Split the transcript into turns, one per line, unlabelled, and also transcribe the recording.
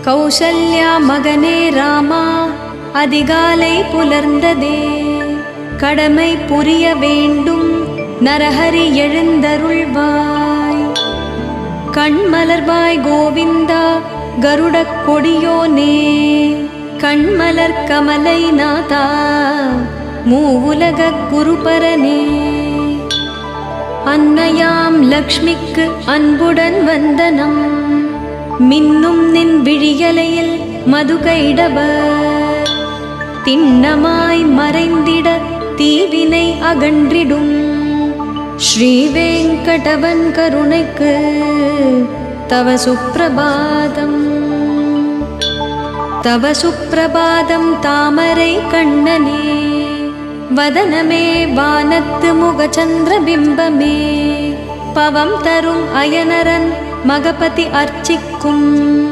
கௌசல்யா மகனே ராமா, அதிகாலை புலர்ந்ததே, கடமை புரிய வேண்டும் நரஹரி எழுந்தருள்வாய். கண்மலர்வாய் கோவிந்தா கருடக் கொடியோனே, கண்மலர் கமலை நாதா மூவுலகக் குருபரனே. அன்னையாம் லக்ஷ்மிக்கு அன்புடன் வந்தனம், மின்னும் நின் விழியலையில் மதுகைடவர். திண்ணமாய் மறைந்திட தீவினை அகன்றிடும், ஸ்ரீவேங்கடவன் கருணைக்கு தவ சுப்ரபாதம். தவ சுப்ரபாதம் தாமரை கண்ணனே, வதனமே வானத்து முகச்சந்திர பிம்பமே, பவம் தரும் அயனரன் மகபதி அர்ச்சிக்கும்